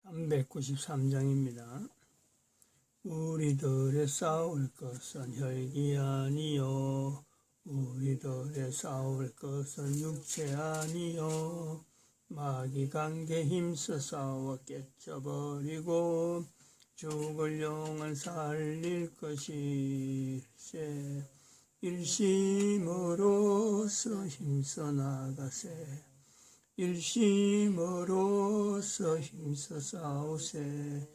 393장입니다. 우리들의 싸울 것은 혈기 아니요 우리들의 싸울 것은 육체 아니요 마귀 관계 힘써 싸워 깨쳐버리고 죽을 영을 살릴 것일세. 일심으로써 힘써 나가세. 일심으로써 힘써 싸우세.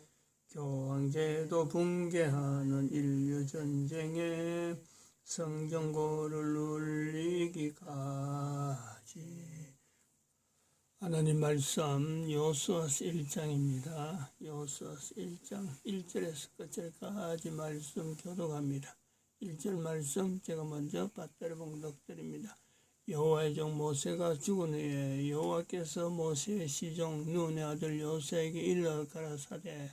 교황제도 붕괴하는 인류전쟁에 성경고를 울리기까지. 하나님 말씀 여호수아서 1장입니다. 여호수아서 1장 1절에서 끝절까지 말씀 교독합니다. 1절 말씀 제가 먼저 받들어 봉독드립니다. 여호와의 종 모세가 죽은 후에 여호와께서 모세의 시종 눈의 아들 여호수아에게 일러 가라사대,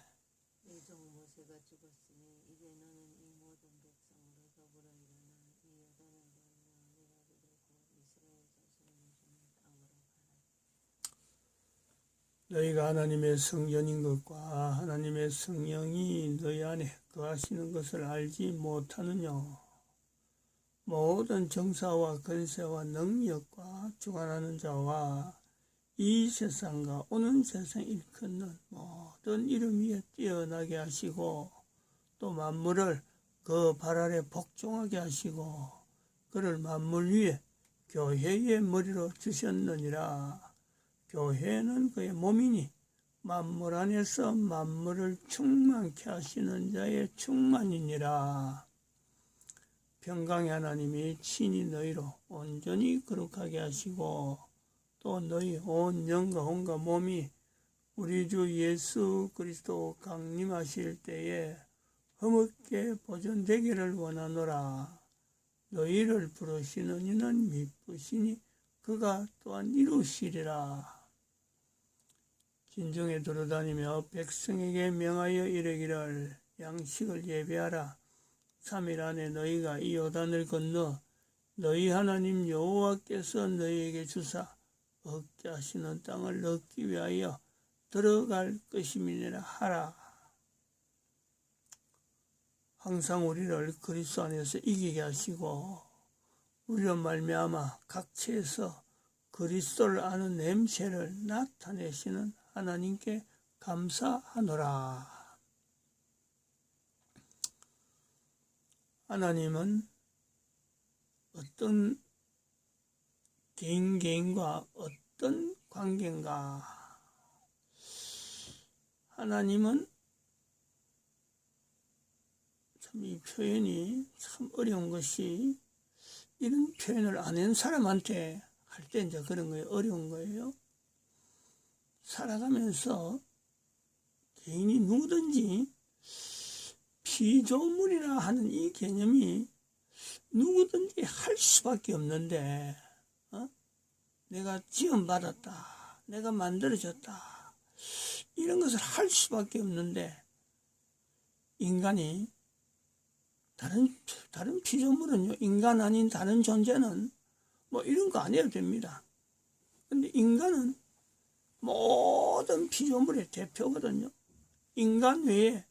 내 종 모세가 죽었으니 이제 너는 이 모든 백성으로 더불어 일어나 이 여단을 건너 내가 그들 곧 이스라엘 자손이 주는 땅으로 가라. 너희가 하나님의 성전인 것과 하나님의 성령이 너희 안에 거하시는 것을 알지 못하느냐. 모든 정사와 권세와 능력과 주관하는 자와 이 세상과 오는 세상 일컫는 모든 이름 위에 뛰어나게 하시고 또 만물을 그 발 아래 복종하게 하시고 그를 만물 위에 교회의 머리로 주셨느니라. 교회는 그의 몸이니 만물 안에서 만물을 충만케 하시는 자의 충만이니라. 평강의 하나님이 친히 너희로 온전히 거룩하게 하시고 또 너희 온 영과 혼과 몸이 우리 주 예수 그리스도 강림하실 때에 흠없게 보존되기를 원하노라. 너희를 부르시는 이는 미쁘시니 그가 또한 이루시리라. 진중에 돌아다니며 백성에게 명하여 이르기를 양식을 예배하라. 3일 안에 너희가 이 요단을 건너 너희 하나님 여호와께서 너희에게 주사 얻게 하시는 땅을 얻기 위하여 들어갈 것임이니라 하라. 항상 우리를 그리스도 안에서 이기게 하시고 우리로 말미암아 각처에서 그리스도를 아는 냄새를 나타내시는 하나님께 감사하노라. 하나님은 어떤 개인과 어떤 관계인가? 하나님은 참 이 표현이 참 어려운 것이 이런 표현을 아는 사람한테 할 때 이제 그런 거예요. 어려운 거예요. 살아가면서 개인이 누구든지 피조물이라 하는 이 개념이 누구든지 할 수밖에 없는데 내가 지원받았다, 내가 만들어졌다 이런 것을 할 수밖에 없는데 인간이 다른 피조물은요, 인간 아닌 다른 존재는 뭐 이런 거 안 해도 됩니다. 근데 인간은 모든 피조물의 대표거든요. 인간 외에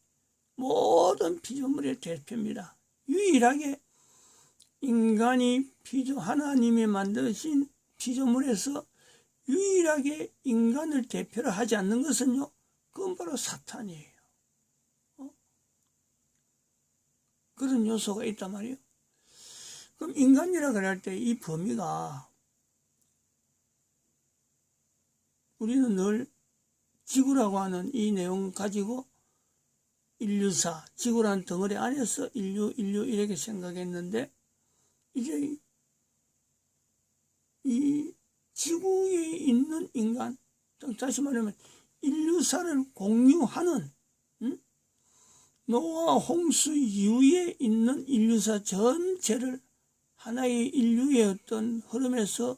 모든 피조물의 대표입니다. 유일하게 인간이 하나님이 만드신 피조물에서 유일하게 인간을 대표로 하지 않는 것은요, 그건 바로 사탄이에요. 그런 요소가 있단 말이에요. 그럼 인간이라 그럴 때 이 범위가 우리는 늘 지구라고 하는 이 내용 가지고 인류사, 지구라는 덩어리 안에서 인류 이렇게 생각했는데 이제 이 지구에 있는 인간, 다시 말하면 인류사를 공유하는 노아 홍수 이후에 있는 인류사 전체를 하나의 인류의 어떤 흐름에서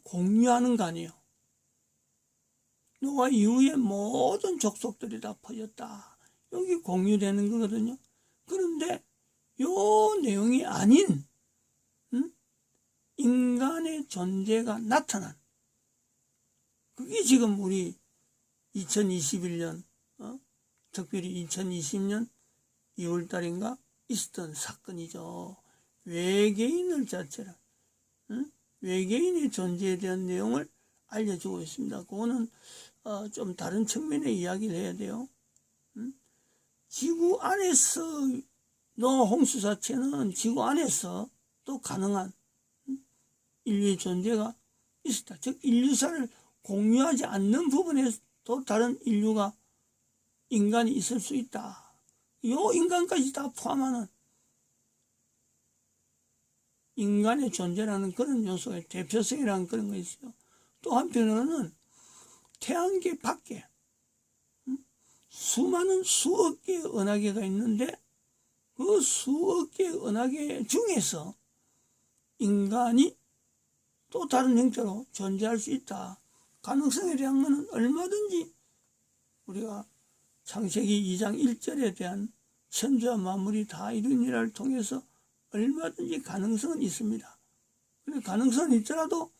공유하는 거 아니에요. 노아 이후에 모든 족속들이 다 퍼졌다. 여기 공유되는 거거든요. 그런데 요 내용이 아닌 인간의 존재가 나타난 그게 지금 우리 2021년 특별히 2020년 2월달인가 있었던 사건이죠. 외계인을 자체로 외계인의 존재에 대한 내용을 알려주고 있습니다. 그거는 좀 다른 측면의 이야기를 해야 돼요. 지구 안에서 노아 홍수 자체는 지구 안에서 또 가능한 인류의 존재가 있었다. 즉 인류사를 공유하지 않는 부분에서 또 다른 인류가 인간이 있을 수 있다. 요 인간까지 다 포함하는 인간의 존재라는 그런 요소의 대표성이라는 그런 거 있어요. 또 한편으로는 태양계 밖에 수많은 수억 개의 은하계가 있는데 그 수억 개의 은하계 중에서 인간이 또 다른 형태로 존재할 수 있다. 가능성에 대한 것은 얼마든지 우리가 창세기 2장 1절에 대한 천지와 만물이 다 이룬 일을 통해서 얼마든지 가능성은 있습니다. 가능성은 있더라도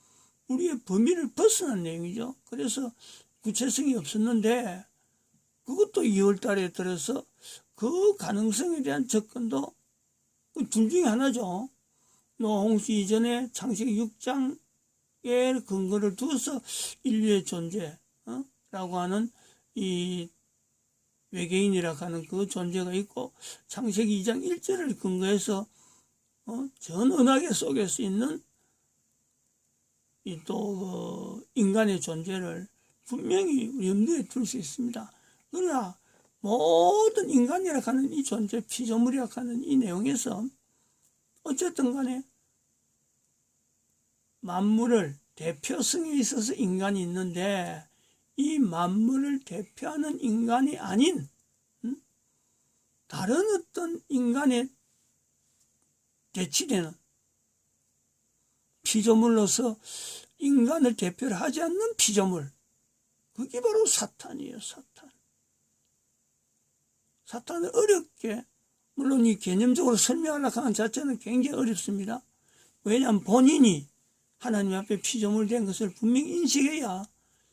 우리의 범위를 벗어난 내용이죠. 그래서 구체성이 없었는데 그것도 2월 달에 들어서 그 가능성에 대한 접근도 둘 중에 하나죠. 노아 홍수 이전에 창세기 6장의 근거를 두어서 인류의 존재라고 하는 이 외계인이라고 하는 그 존재가 있고 창세기 2장 1절을 근거해서 전 은하계 속에서 있는 이 또 인간의 존재를 분명히 염두에 둘 수 있습니다. 그러나 모든 인간이라고 하는 이 존재, 피조물이라고 하는 이 내용에서 어쨌든 간에 만물을 대표성에 있어서 인간이 있는데 이 만물을 대표하는 인간이 아닌 다른 어떤 인간에 대치되는 피조물로서 인간을 대표를 하지 않는 피조물, 그게 바로 사탄이에요. 사탄을 어렵게, 물론 이 개념적으로 설명하려고 하는 자체는 굉장히 어렵습니다. 왜냐하면 본인이 하나님 앞에 피조물 된 것을 분명히 인식해야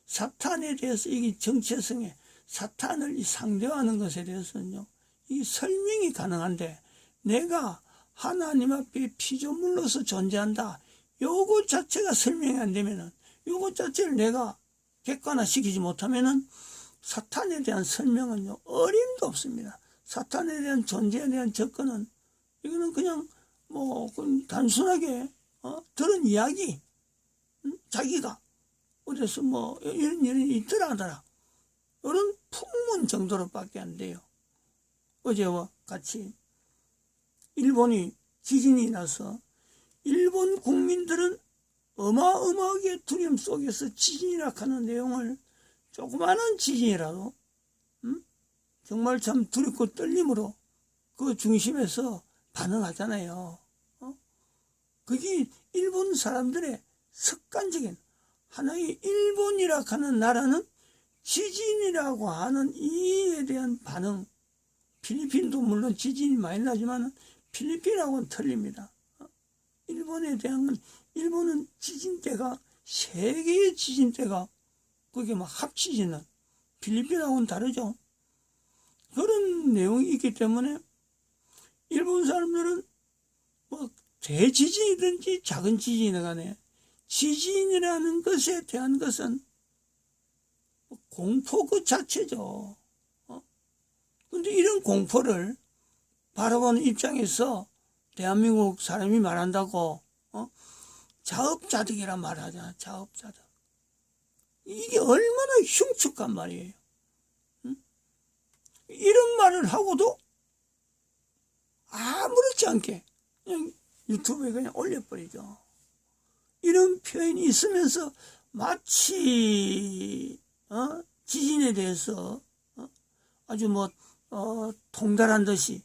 사탄에 대해서 이 정체성에 사탄을 상대하는 것에 대해서는요, 이 설명이 가능한데 내가 하나님 앞에 피조물로서 존재한다. 요것 자체가 설명이 안 되면은, 요것 자체를 내가 객관화시키지 못하면은 사탄에 대한 설명은요, 어림도 없습니다. 사탄에 대한 존재에 대한 접근은 이거는 그냥 단순하게 들은 이야기, 자기가 어디서 이런 일이 있더라 하더라, 이런 풍문 정도로밖에 안 돼요. 어제와 같이 일본이 지진이 나서 일본 국민들은 어마어마하게 두려움 속에서 지진이라 하는 내용을, 조그마한 지진이라도 정말 참 두렵고 떨림으로 그 중심에서 반응하잖아요. 그게 일본 사람들의 습관적인 하나의, 일본이라 하는 나라는 지진이라고 하는 이에 대한 반응, 필리핀도 물론 지진이 많이 나지만 필리핀하고는 틀립니다. 일본에 대한 건, 일본은 지진대가, 세계의 지진대가 그게 막 합치지는 필리핀하고는 다르죠. 그런 내용이 있기 때문에 일본 사람들은 대지진이든지 작은 지진이 간에 지진이라는 것에 대한 것은 공포 그 자체죠. 근데 이런 공포를 바라보는 입장에서 대한민국 사람이 말한다고 자업자득이란 말을 하잖아. 자업자득. 이게 얼마나 흉측한 말이에요. 이런 말을 하고도 아무렇지 않게 그냥 유튜브에 그냥 올려버리죠. 이런 표현이 있으면서 마치 지진에 대해서 아주 통달한 듯이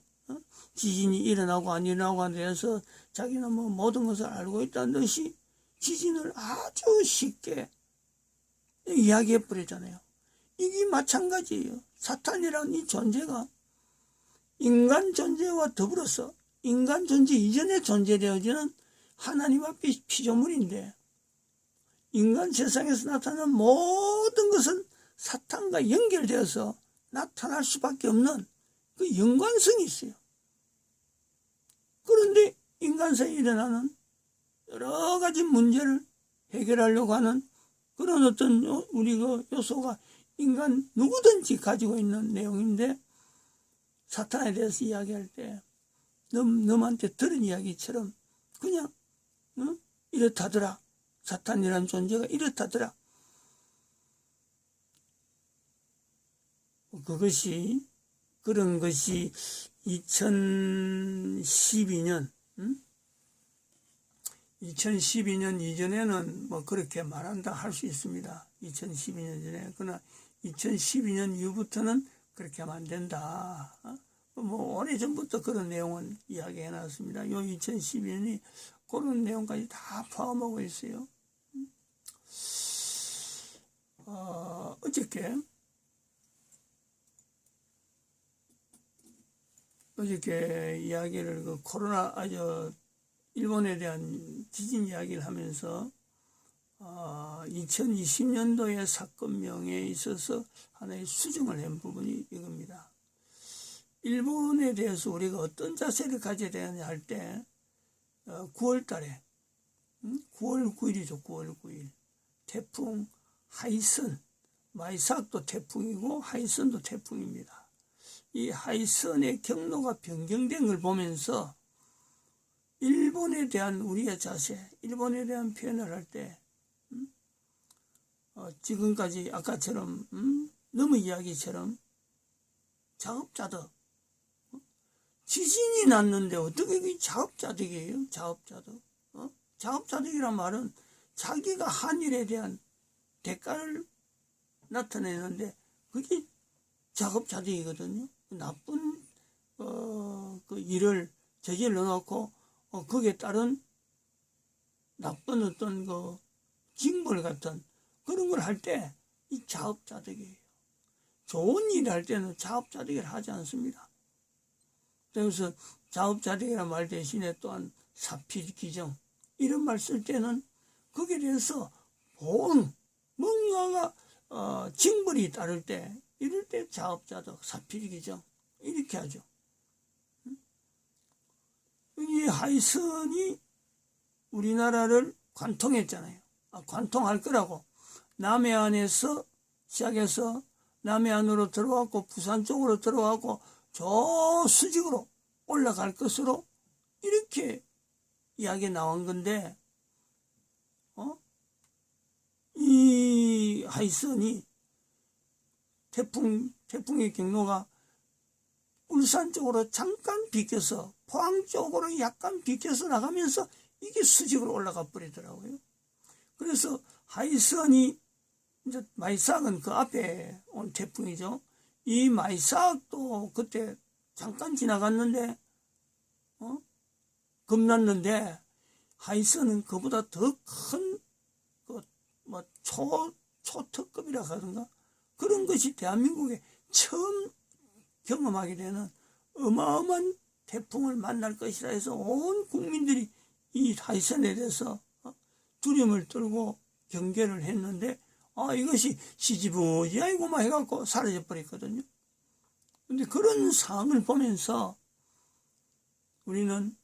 지진이 일어나고 안 일어나고 대해서 자기는 모든 것을 알고 있다는 듯이 지진을 아주 쉽게 이야기해 버리잖아요. 이게 마찬가지예요. 사탄이라는 이 존재가 인간 존재와 더불어서 인간 존재 이전에 존재되어지는 하나님 앞의 피조물인데, 인간 세상에서 나타나는 모든 것은 사탄과 연결되어서 나타날 수밖에 없는 그 연관성이 있어요. 그런데 인간사에 일어나는 여러 가지 문제를 해결하려고 하는 그런 어떤 우리 그 요소가 인간 누구든지 가지고 있는 내용인데, 사탄에 대해서 이야기할 때 너한테 들은 이야기처럼 그냥 이렇다더라. 사탄이라는 존재가 이렇다더라. 그런 것이 2012년 2012년 이전에는 뭐 그렇게 말한다 할 수 있습니다. 2012년 전에. 그러나 2012년 이후부터는 그렇게 하면 안 된다. 뭐 오래전부터 그런 내용은 이야기해 놨습니다. 요 2012년이 그런 내용까지 다 포함하고 있어요. 어저께 이야기를 일본에 대한 지진 이야기를 하면서 2020년도의 사건명에 있어서 하나의 수정을 한 부분이 이겁니다. 일본에 대해서 우리가 어떤 자세를 가져야 되느냐 할 때 9월 달에 9월 9일이죠. 9월 9일 태풍 하이선, 마이삭도 태풍이고 하이선도 태풍입니다. 이 하이선의 경로가 변경된 걸 보면서 일본에 대한 우리의 자세, 일본에 대한 표현을 할 때 지금까지 아까처럼 너무 이야기처럼 자업자득, 지진이 났는데 어떻게 그게 자업자득이에요? 자업자득. 자업자득이란 말은 자기가 한 일에 대한 대가를 나타내는데 그게 자업자득이거든요. 나쁜 그 일을 저질러 놓고 거기에 따른 나쁜 어떤 그 징벌 같은 그런 걸 할 때 이 자업자득이에요. 좋은 일을 할 때는 자업자득을 하지 않습니다. 그래서 자업자득이라는 말 대신에 또한 사필기정 이런 말 쓸 때는 거기에 대해서 보응 뭔가가 징벌이 따를 때 이럴 때 자업자득 사필기정 이렇게 하죠. 이 하이선이 우리나라를 관통했잖아요. 관통할 거라고 남해안에서 시작해서 남해안으로 들어왔고 부산 쪽으로 들어왔고 저 수직으로 올라갈 것으로 이렇게 이야기 나온 건데 이 하이선이 태풍의 경로가 울산 쪽으로 잠깐 비껴서 포항 쪽으로 약간 비껴서 나가면서 이게 수직으로 올라가 버리더라고요. 그래서 하이선이 이제 마이삭은 그 앞에 온 태풍이죠. 이 마이삭도 그때 잠깐 지나갔는데 겁났는데 하이선은 그보다 더 큰 뭐 초특급이라 하던가 그런 것이 대한민국에 처음 경험하게 되는 어마어마한 태풍을 만날 것이라 해서 온 국민들이 이 하이선에 대해서 두려움을 떨고 경계를 했는데 이것이 지지부지하고만 해갖고 사라져 버렸거든요. 근데 그런 상황을 보면서 우리는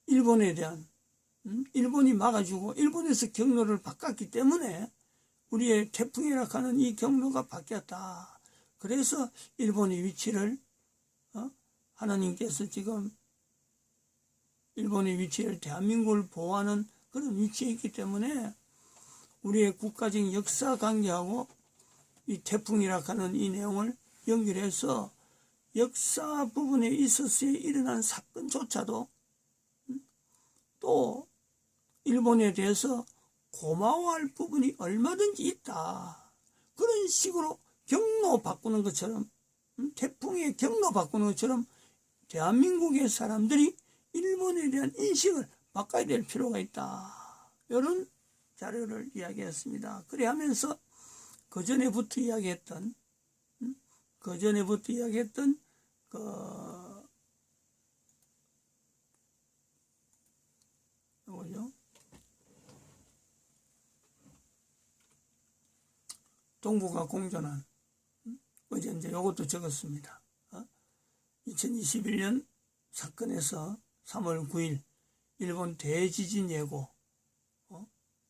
일본에 대한 일본이 막아주고 일본에서 경로를 바꿨기 때문에 우리의 태풍이라 하는 이 경로가 바뀌었다. 그래서 일본의 위치를 하나님께서 지금 일본의 위치를 대한민국을 보호하는 그런 위치에 있기 때문에 우리의 국가적인 역사 관계하고 이 태풍이라 하는 이 내용을 연결해서 역사 부분에 있어서 일어난 사건조차도 또 일본에 대해서 고마워할 부분이 얼마든지 있다. 그런 식으로 경로 바꾸는 것처럼 태풍의 경로 바꾸는 것처럼 대한민국의 사람들이 일본에 대한 인식을 바꿔야 될 필요가 있다. 이런 자료를 이야기했습니다. 그래 하면서 그전에부터 이야기했던 뭐죠? 동북아 공존한 어제 이제 요것도 적었습니다. 2021년 사건에서 3월 9일 일본 대지진 예고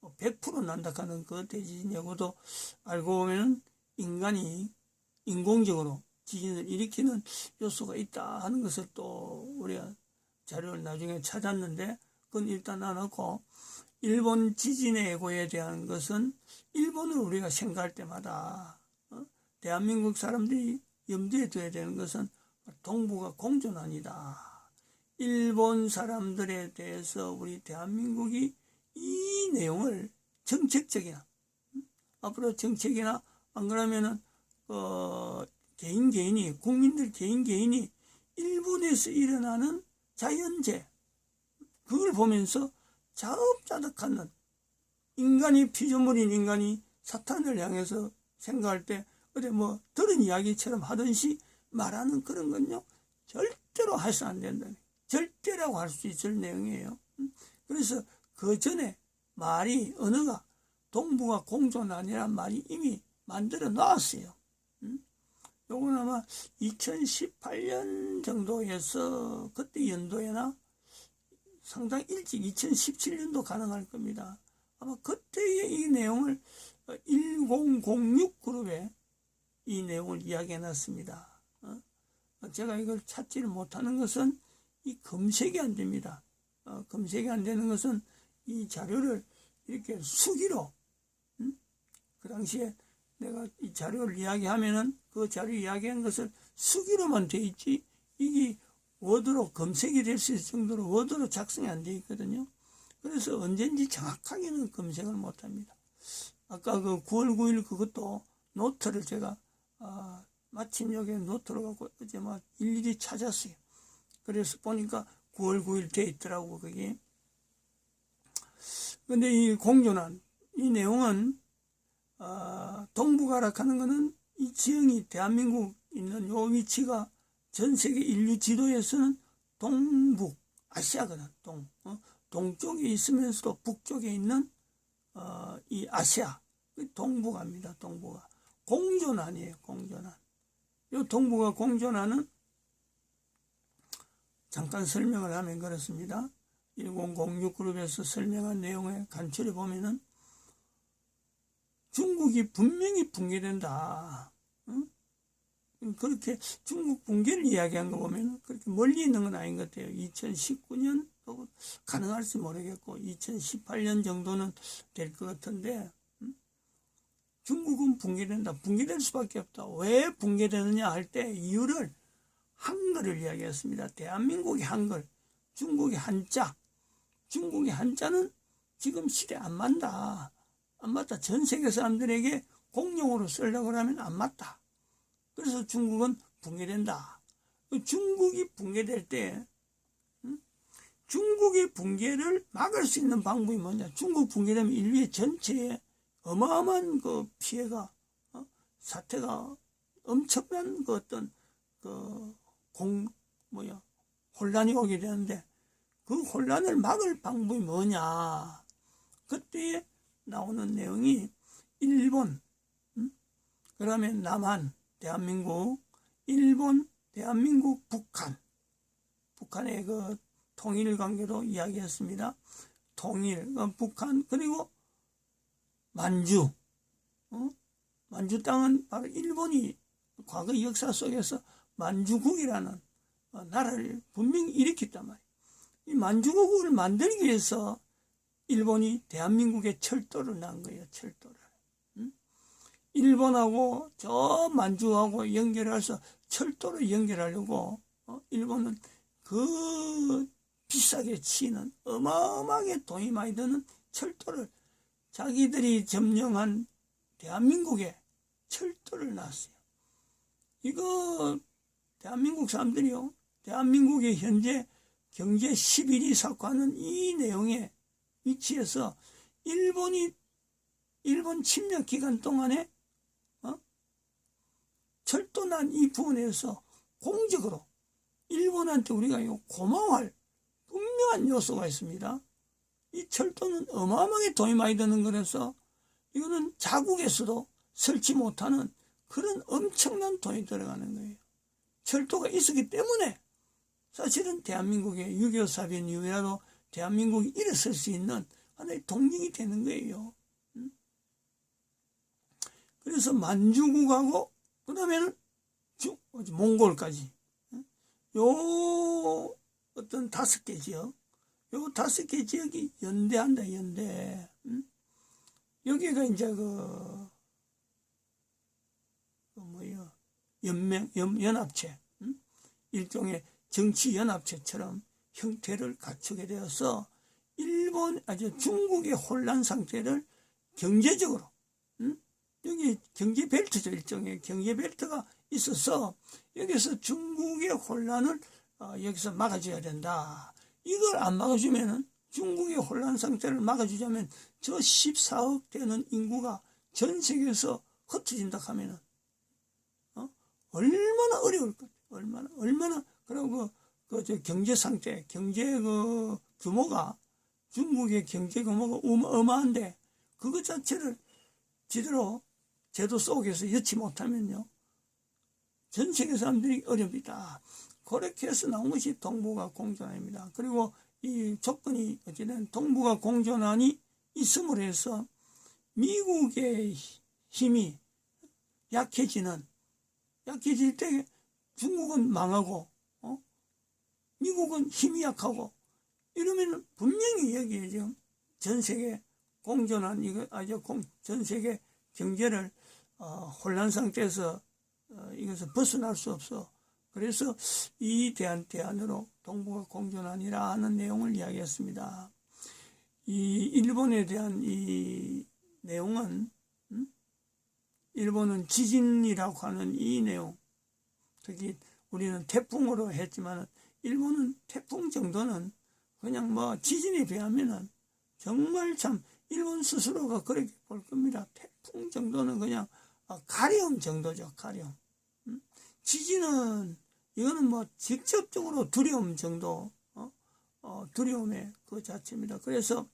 100% 난다하는 그 대지진 예고도 알고 보면 인간이 인공적으로 지진을 일으키는 요소가 있다 하는 것을 또 우리가 자료를 나중에 찾았는데 그건 일단 안 하고 일본 지진의 예고에 대한 것은 일본을 우리가 생각할 때마다 대한민국 사람들이 염두에 둬야 되는 것은 동북아 공존한이다. 일본 사람들에 대해서 우리 대한민국이 이 내용을 정책적이나 앞으로 정책이나 안 그러면은 개인이 국민들 개인이 일본에서 일어나는 자연재 그걸 보면서 자업자득하는 인간이 피조물인 인간이 사탄을 향해서 생각할 때 어디 뭐 들은 이야기처럼 하듯이 말하는 그런 건요 절대로 해서 안 된다는 절대라고 할 수 있을 내용이에요. 그래서 그 전에 말이 언어가 동북아 공존한이라는 말이 이미 만들어 놨어요. 요건 아마 2018년 정도에서 그때 연도에나 상당히 일찍 2017년도 가능할 겁니다. 아마 그때의 이 내용을 1006 그룹에 이 내용을 이야기해 놨습니다. 제가 이걸 찾지를 못하는 것은 이 검색이 안 됩니다. 검색이 안 되는 것은 이 자료를 이렇게 수기로 그 당시에 내가 이 자료를 이야기하면은 그 자료 이야기한 것을 수기로만 돼 있지 이게 워드로 검색이 될 수 있을 정도로 워드로 작성이 안 돼 있거든요. 그래서 언젠지 정확하게는 검색을 못 합니다. 아까 그 9월 9일 그것도 노트를 제가 마침 여기 노트로 갖고 어제 막 일일이 찾았어요. 그래서 보니까 9월 9일 돼 있더라고 그게. 근데 이 공존한 이 내용은 동북아라 하는 거는 이 지형이 대한민국 있는 요 위치가 전 세계 인류 지도에서는 동북 아시아거든. 동쪽에 있으면서도 북쪽에 있는 이 아시아 동북아입니다. 동북아 공존한이에요. 공존한. 요 동북아 공존한은 잠깐 설명을 하면 그렇습니다. 1006 그룹에서 설명한 내용에 간추려 보면은 중국이 분명히 붕괴된다. 응? 그렇게 중국 붕괴를 이야기한 거 보면 그렇게 멀리 있는 건 아닌 것 같아요. 2019년 가능할지 모르겠고 2018년 정도는 될 것 같은데 중국은 붕괴된다. 붕괴될 수밖에 없다. 왜 붕괴되느냐 할 때 이유를 한글을 이야기했습니다. 대한민국의 한글, 중국의 한자. 중국의 한자는 지금 시대 안 맞다. 안 맞다. 전 세계 사람들에게 공용어로 쓰려고 하면 안 맞다. 그래서 중국은 붕괴된다. 중국이 붕괴될 때 중국의 붕괴를 막을 수 있는 방법이 뭐냐. 중국 붕괴되면 인류의 전체에 어마어마한 그 피해가 사태가 엄청난 그 어떤 그 혼란이 오게 되는데 그 혼란을 막을 방법이 뭐냐. 그때 나오는 내용이 일본, 그러면 남한, 대한민국, 일본, 대한민국, 북한의 그 통일 관계도 이야기했습니다. 통일, 북한, 그리고 만주. 만주 땅은 바로 일본이 과거 역사 속에서 만주국이라는 나라를 분명히 일으켰단 말이에요. 이 만주국을 만들기 위해서 일본이 대한민국에 철도를 난 거예요. 철도를. 일본하고 저 만주하고 연결해서 철도를 연결하려고 일본은 그 비싸게 치는 어마어마하게 돈이 많이 드는 철도를 자기들이 점령한 대한민국에 철도를 놨어요. 이거 대한민국 사람들이요. 대한민국의 현재 경제 11위 석화는 이 내용에 위치해서 일본 침략 기간 동안에 철도난 이 부분에서 공적으로 일본한테 우리가 고마워할 분명한 요소가 있습니다. 이 철도는 어마어마하게 돈이 많이 드는 거라서 이거는 자국에서도 설치 못하는 그런 엄청난 돈이 들어가는 거예요. 철도가 있었기 때문에 사실은 대한민국의 6.25 사변 이후에라도 대한민국이 일어설 수 있는 하나의 동력이 되는 거예요. 그래서 만주국하고 그 다음에는 몽골까지 요 어떤 5개 지역, 요 5개 지역이 연대한다, 연대. 여기가 이제 연합체, 일종의 정치연합체처럼 형태를 갖추게 되어서 중국의 혼란 상태를 경제적으로, 여기 경제벨트죠. 일종의 경제벨트가 있어서 여기서 중국의 혼란을 여기서 막아줘야 된다. 이걸 안 막아주면은 중국의 혼란 상태를 막아주자면 저 14억 되는 인구가 전 세계에서 흩어진다 하면은 얼마나 어려울 것, 얼마나 그리고 저 경제 상태, 경제 규모가 중국의 경제 규모가 어마한데 그것 자체를 제대로 제도 속에서 여치 못하면요 전 세계 사람들이 어렵니다. 그렇게 해서 나온 것이 동북아 공존안입니다. 그리고 이 조건이 어찌된 동북아 공존안이 있음으로 해서 미국의 힘이 약해질 때 중국은 망하고 미국은 힘이 약하고 이러면 분명히 여기에 지금 전 세계 공존안 전 세계 경제를 혼란 상태에서 이것을 벗어날 수 없어. 그래서 이 대안으로 동북아 공존안이라 하는 내용을 이야기했습니다. 이 일본에 대한 이 내용은 일본은 지진이라고 하는 이 내용, 특히 우리는 태풍으로 했지만 일본은 태풍 정도는 그냥 지진에 비하면은 정말 참 일본 스스로가 그렇게 볼 겁니다. 태풍 정도는 그냥 가려움 정도죠. 가려움. 지진은 이거는 직접적으로 두려움 정도, 두려움의 그 자체입니다. 그래서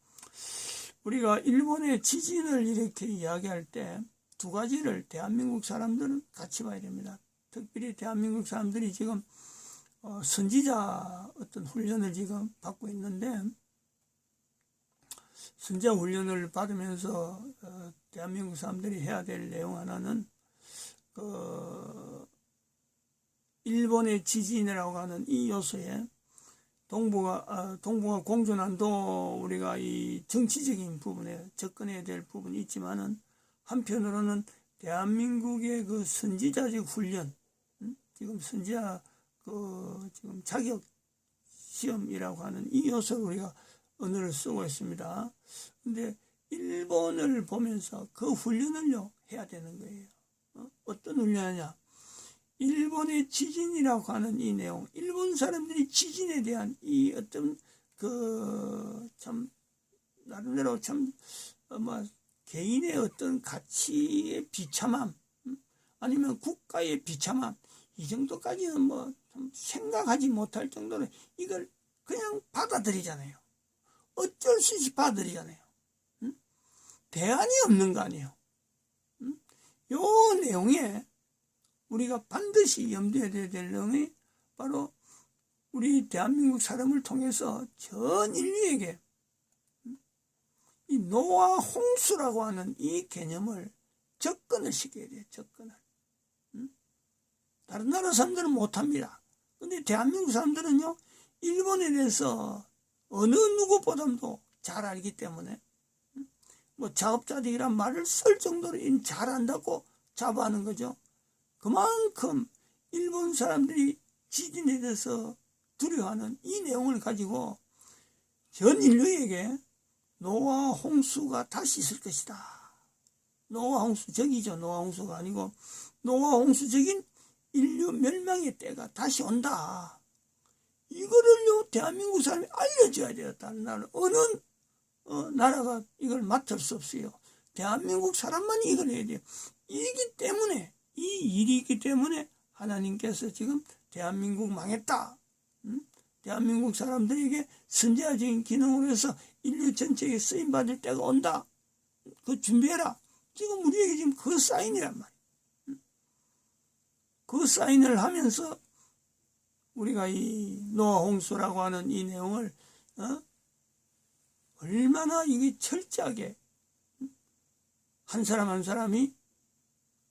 우리가 일본의 지진을 이렇게 이야기할 때 두 가지를 대한민국 사람들은 같이 봐야 됩니다. 특별히 대한민국 사람들이 지금 선지자 어떤 훈련을 지금 받고 있는데 선지자 훈련을 받으면서 대한민국 사람들이 해야 될 내용 하나는 일본의 지진이라고 하는 이 요소에 동북아 공존안도 우리가 이 정치적인 부분에 접근해야 될 부분이 있지만은 한편으로는 대한민국의 그 선지자적 훈련, 지금 선지자 지금 자격 시험이라고 하는 이 요소를 우리가 언어를 쓰고 있습니다. 근데 일본을 보면서 그 훈련을요 해야 되는 거예요. 어떤 훈련이냐? 일본의 지진이라고 하는 이 내용, 일본 사람들이 지진에 대한 이 어떤 참 나름대로 참 개인의 어떤 가치의 비참함, 아니면 국가의 비참함, 이 정도까지는 좀 생각하지 못할 정도로 이걸 그냥 받아들이잖아요. 어쩔 수 없이 받아들이잖아요. 대안이 없는 거 아니에요. 요 내용에 우리가 반드시 염두에 둬야 될 내용이 바로 우리 대한민국 사람을 통해서 전 인류에게 이 노아 홍수라고 하는 이 개념을 접근을 시켜야 돼요. 접근을. 다른 나라 사람들은 못합니다. 근데 대한민국 사람들은요 일본에 대해서 어느 누구보다도 잘 알기 때문에 자업자득이란 말을 쓸 정도로 잘 안다고 자부하는 거죠. 그만큼 일본 사람들이 지진에 대해서 두려워하는 이 내용을 가지고 전 인류에게 노아 홍수가 다시 있을 것이다. 노아 홍수적이죠. 노아 홍수가 아니고 노아 홍수적인 인류 멸망의 때가 다시 온다. 이거를요 대한민국 사람이 알려줘야 돼요. 다른 나라 어느 나라가 이걸 맡을 수 없어요. 대한민국 사람만이 이걸 해야 돼요. 이기 때문에 이 일이 있기 때문에 하나님께서 지금 대한민국 망했다. 대한민국 사람들에게 선지자적인 기능으로 해서 인류 전체에 쓰임받을 때가 온다. 그 준비해라. 지금 우리에게 지금 그 사인이란 말이에요. 그 사인을 하면서 우리가 이 노아 홍수라고 하는 이 내용을 얼마나 이게 철저하게 한 사람 한 사람이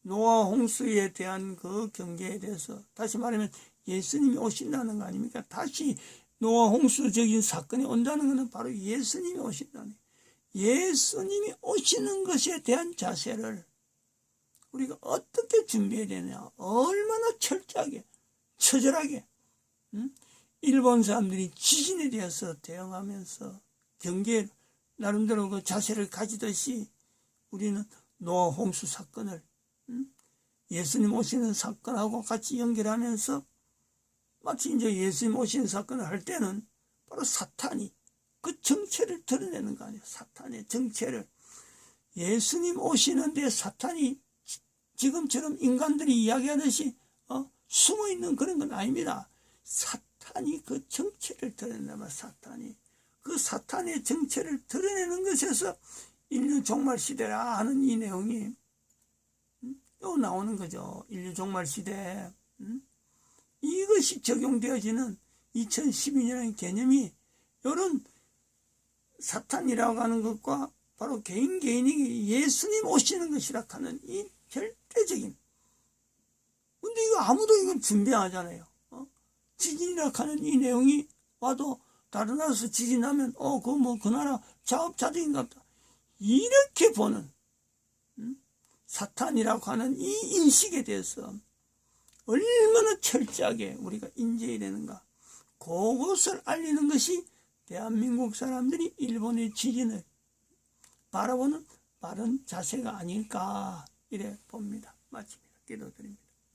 노아 홍수에 대한 그 경계에 대해서, 다시 말하면 예수님이 오신다는 거 아닙니까? 다시 노아 홍수적인 사건이 온다는 것은 바로 예수님이 오신다는 거예요. 예수님이 오시는 것에 대한 자세를 우리가 어떻게 준비해야 되냐, 얼마나 철저하게 처절하게 일본 사람들이 지진에 대해서 대응하면서 경계 나름대로 그 자세를 가지듯이 우리는 노아 홍수 사건을 예수님 오시는 사건하고 같이 연결하면서 마치 이제 예수님 오시는 사건을 할 때는 바로 사탄이 그 정체를 드러내는 거 아니에요. 사탄의 정체를. 예수님 오시는데 사탄이 지금처럼 인간들이 이야기하듯이 숨어있는 그런 건 아닙니다. 사탄이 그 정체를 드러낸단 말이에요. 사탄이. 그 사탄의 정체를 드러내는 것에서 인류 종말 시대라 하는 이 내용이 또 나오는 거죠. 인류 종말 시대. 이것이 적용되어지는 2012년의 개념이 이런 사탄이라고 하는 것과 바로 개인이 예수님 오시는 것이라 하는 이 절대적인. 근데 이거 아무도 이건 준비 안 하잖아요. 지진이라 하는 이 내용이 와도 다른 나라에서 지진하면 그거 뭐 그 나라 자업자득인가 보다. 이렇게 보는 사탄이라고 하는 이 인식에 대해서 얼마나 철저하게 우리가 인지해야 되는가. 그것을 알리는 것이 대한민국 사람들이 일본의 지진을 바라보는 바른 자세가 아닐까 이래 봅니다. 마칩니다. 기도드립니다.